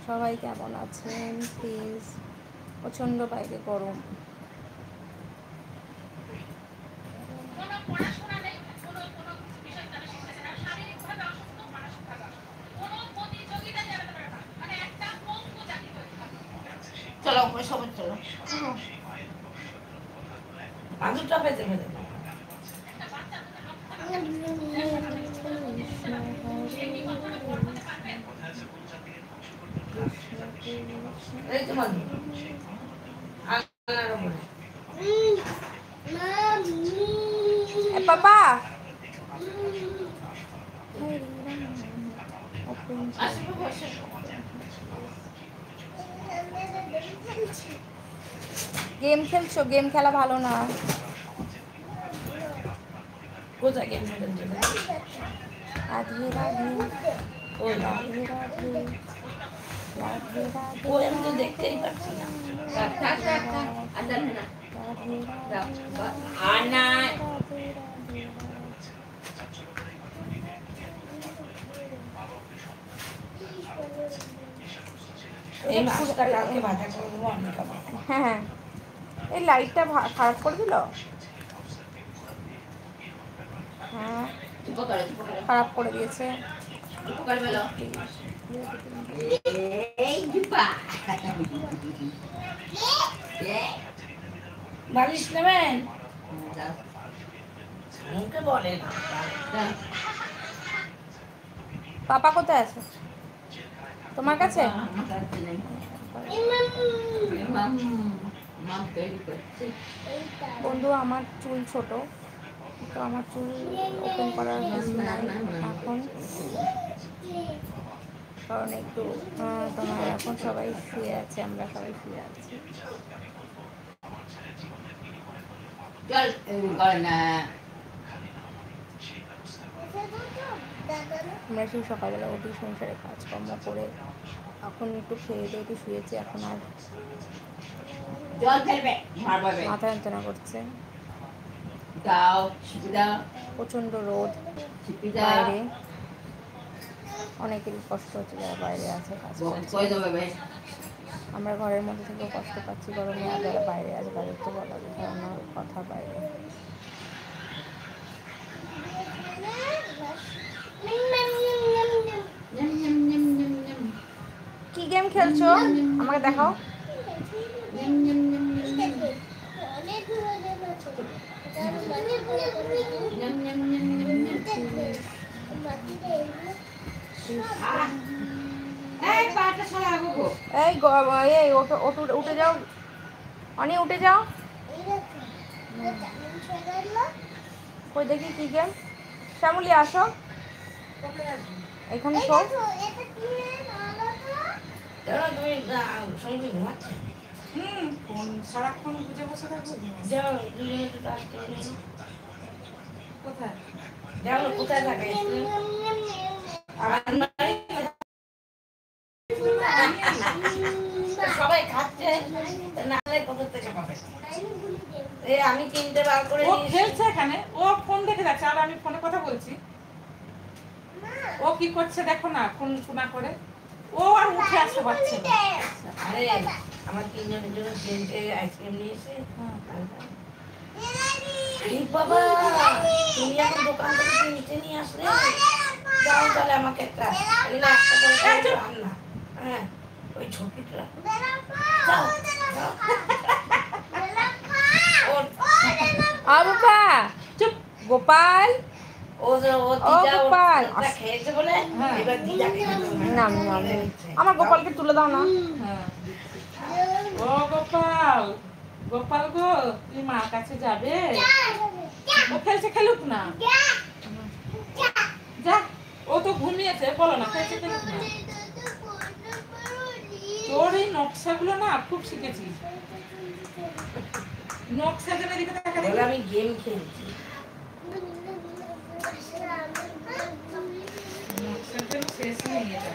সবাই কেমন আছেন প্লিজ? প্রচণ্ড বাইরে গরম। চলো সবাই চলো আলুটা পেতে পেতে এই তো মানে পাপা গেম খেলছো? গেম খেলা ভালো না। কোথায় গেম খেলছো? রাধে রাধে ওই রাধে রাধে রাধে রাধে ওই আমি তো দেখতেই পাচ্ছি না। আর না এই মাছটা কালকে ভাজা করে দেবো আমি খাবো। হ্যাঁ হ্যাঁ, এই লাইটটা খারাপ করে দিল। হ্যাঁ খারাপ করে দিয়েছে। বালিশ নেবেন? মুখে বলে না। পাপা কোথায় আছে? তোমার কাছে? বন্ধু আমার চুল ছোট, তো আমার চুল ওপেন করার এখন, কারণ একটু তোমার এখন সবাই শুয়ে আছে, আমরা সবাই শুয়ে আছি। আমরা সেই সকালবেলা উঠি, সংসারে কাজকর্ম করে এখন একটু খেয়ে দিয়ে একটু শুয়েছি। এখন আর মাথা যন্ত্রণা করছে, প্রচণ্ড রোদ বাইরে, অনেকেরই কষ্ট হচ্ছে যারা বাইরে আছে কাজ করছে। আমরা ঘরের মধ্যে থেকেও কষ্ট পাচ্ছি গরমে, আর যারা বাইরে আছে তাদের তো বলার কথা বাইরে। কি গেম খেলছো আমাকে দেখাও। এই উঠে যাও অনি, উঠে যাও। কই দেখি কি গেম। শ্যামলি আসো এখানে, শো সারাক্ষণ বুঝে বসে থাকবো। কোথায় যাও কোথায় থাকে? সবাই খাচ্ছে না, কোথা থেকে পাবে? আমি কিনতে বার করে ও খেলছে এখানে, ও ফোন দেখে যাচ্ছে আর আমি ফোনে কথা বলছি। ও কি করছে দেখো না, ফোন শোনা করে ও আর উঠে আসতে পারছে না। আরে আমার তিনজনের জন্য তিনটে আইসক্রিম নিয়েছে। বাবা তুমি এখন দোকান থেকে নিচে নিয়ে আসলে যাও, তাহলে আমাকে একটা রান্না। হ্যাঁ ওই ছোটটা চুপ গোপাল। আমার গোপালকে তুলে দাও না। ও গোপাল, গোপাল গো তুমি মার কাছে যাবে? ও খেলছে, খেলুক না, যা। ও তো ঘুমিয়েছে, বলো না খেলছে, খেলুক না। তোর এই নকশাগুলো না খুব শিখেছি। নকশা দেবে দিকে দেখা দেখি। আমি গেম খেলছি। নকশা শেষ নেই এটা।